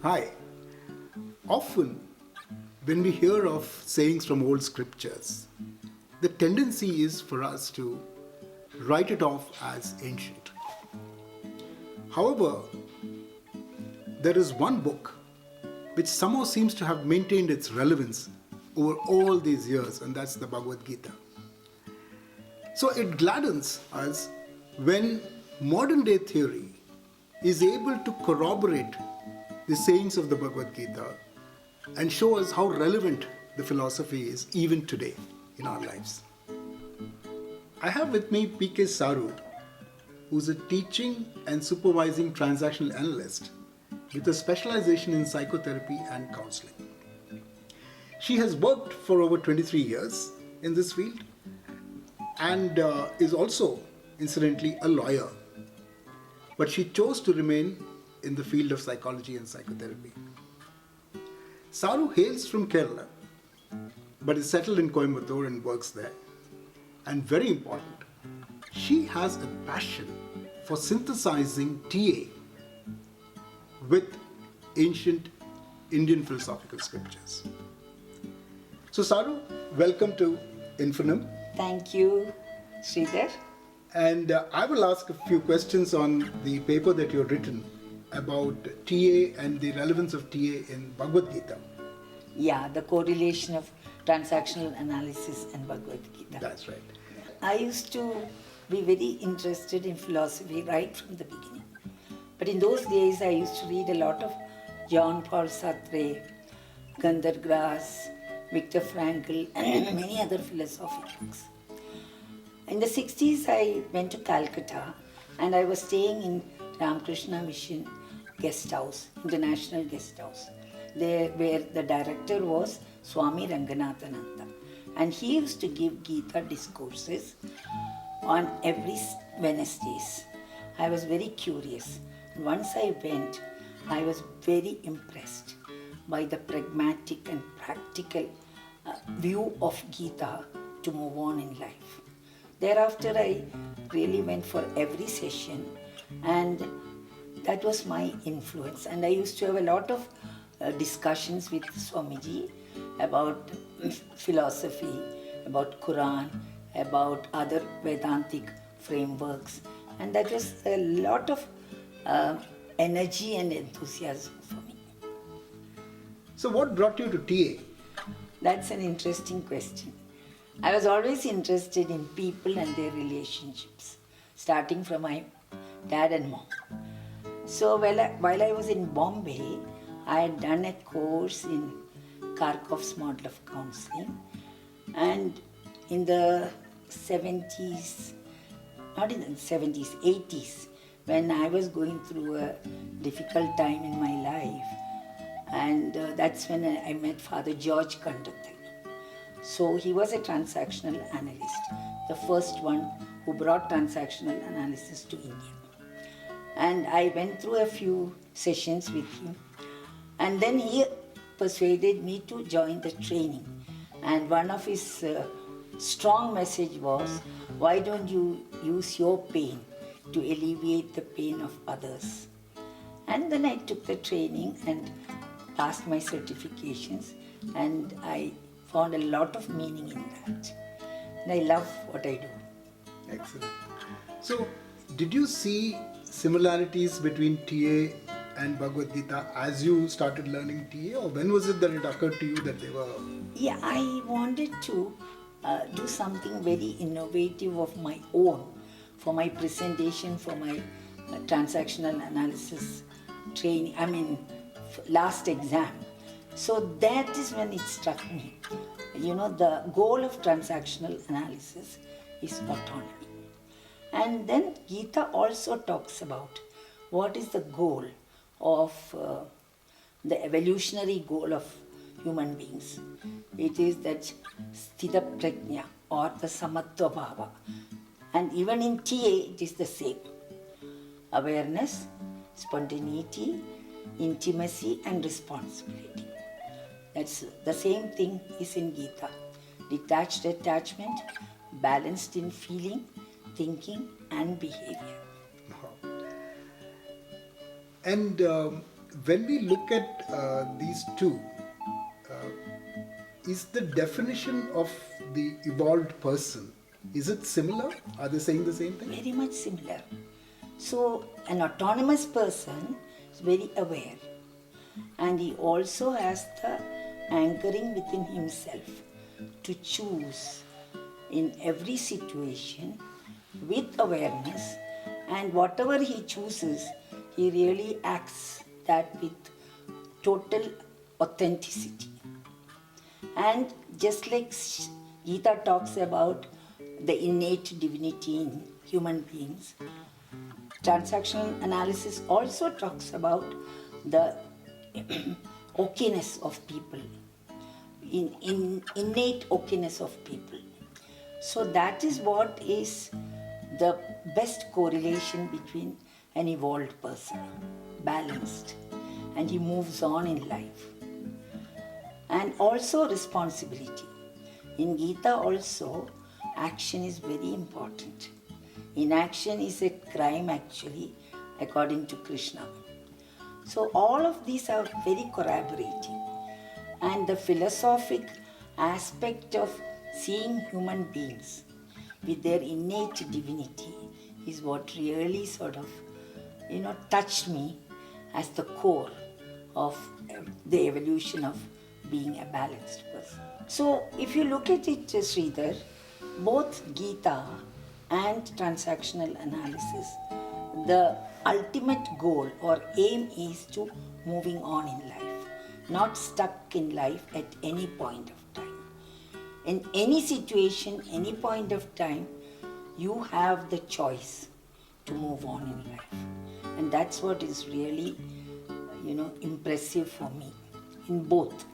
Hi. Often, when we hear of sayings from old scriptures, the tendency is for us to write it off as ancient. However, there is one book which somehow seems to have maintained its relevance over all these years, and that's the Bhagavad Gita. So it gladdens us when modern day theory is able to corroborate the sayings of the Bhagavad Gita and show us how relevant the philosophy is even today in our lives. I have with me P.K.Saru, who's a teaching and supervising transactional analyst with a specialization in psychotherapy and counseling. She has worked for over 23 years in this field and is also, incidentally, a lawyer. But she chose to remain in the field of psychology and psychotherapy. Saru hails from Kerala, but is settled in Coimbatore and works there. And very important, she has a passion for synthesizing TA with ancient Indian philosophical scriptures. So Saru, welcome to Infinum. Thank you, Sridhar. And I will ask a few questions on the paper that you've written about TA and the relevance of TA in Bhagavad Gita. Yeah, the correlation of transactional analysis and Bhagavad Gita. That's right. I used to be very interested in philosophy right from the beginning. But in those days, I used to read a lot of Jean-Paul Sartre, Gandhar Grass, Viktor Frankl, and many other philosophy books. In the 60s, I went to Calcutta and I was staying in Ramakrishna Mission Guest House, International Guest House, there where the director was Swami Ranganathananda. And he used to give Gita discourses on every Wednesdays. I was very curious. Once I went, I was very impressed by the pragmatic and practical view of Gita to move on in life. Thereafter, I really went for every session, and that was my influence. And I used to have a lot of discussions with Swamiji about philosophy, about Quran, about other Vedantic frameworks, and that was a lot of energy and enthusiasm for me. So what brought you to TA? That's an interesting question. I was always interested in people and their relationships, starting from my dad and mom. So while I was in Bombay, I had done a course in Kharkov's model of counseling, and in the 70s, not in the 70s, 80s, when I was going through a difficult time in my life, and that's when I met Father George Kandathai. So he was a transactional analyst, the first one who brought transactional analysis to India. And I went through a few sessions with him, and then he persuaded me to join the training. And one of his strong message was, why don't you use your pain to alleviate the pain of others? And then I took the training and passed my certifications, and I found a lot of meaning in that. And I love what I do. Excellent. So, did you see similarities between TA and Bhagavad Gita as you started learning TA, or when was it that it occurred to you that they were? Yeah, I wanted to do something very innovative of my own for my presentation, for my transactional analysis training, last exam. So that is when it struck me. You know, the goal of transactional analysis is autonomy. And then Gita also talks about what is the goal of the evolutionary goal of human beings. It is that sthita prajna or the samatva bhava. And even in TA it is the same. Awareness, spontaneity, intimacy and responsibility. That's the same thing is in Gita. Detached attachment, balanced in feeling, thinking and behavior. And when we look at these two, is the definition of the evolved person, is it similar? Are they saying the same thing? Very much similar. So, an autonomous person is very aware, and he also has the anchoring within himself to choose in every situation with awareness, and whatever he chooses, he really acts that with total authenticity. And just like Gita talks about the innate divinity in human beings, transactional analysis also talks about the okayness of people, in innate okayness of people. So that is what is the best correlation between an evolved person, balanced, and he moves on in life. And also responsibility. In Gita also, action is very important. Inaction is a crime actually, according to Krishna. So all of these are very corroborating. And the philosophic aspect of seeing human beings with their innate divinity is what really sort of, touched me as the core of the evolution of being a balanced person. So if you look at it, Sridhar, both Gita and transactional analysis, the ultimate goal or aim is to moving on in life, not stuck in life at any point of time. In any situation, any point of time, you have the choice to move on in life. And that's what is really, impressive for me in both.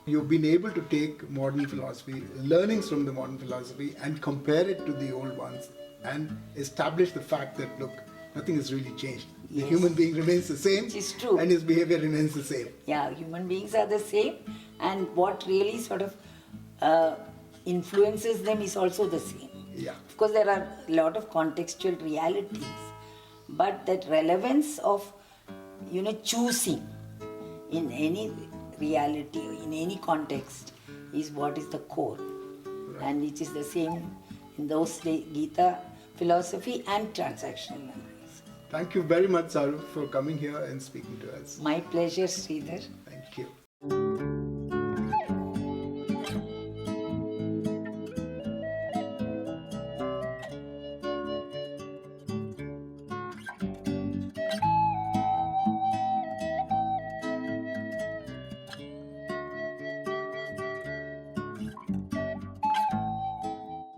You've been able to take modern philosophy, learnings from the modern philosophy, and compare it to the old ones and establish the fact that, look, nothing has really changed. The Yes. human being remains the same, Which is true. and his behavior remains the same. Yeah, human beings are the same, and what really sort of influences them is also the same. Yeah. Of course, there are a lot of contextual realities, but that relevance of, choosing in any reality, in any context, is what is the core. Right. And it is the same in those days, Gita philosophy and transactional analysis. Thank you very much, Saru, for coming here and speaking to us. My pleasure, Sridhar. Thank you.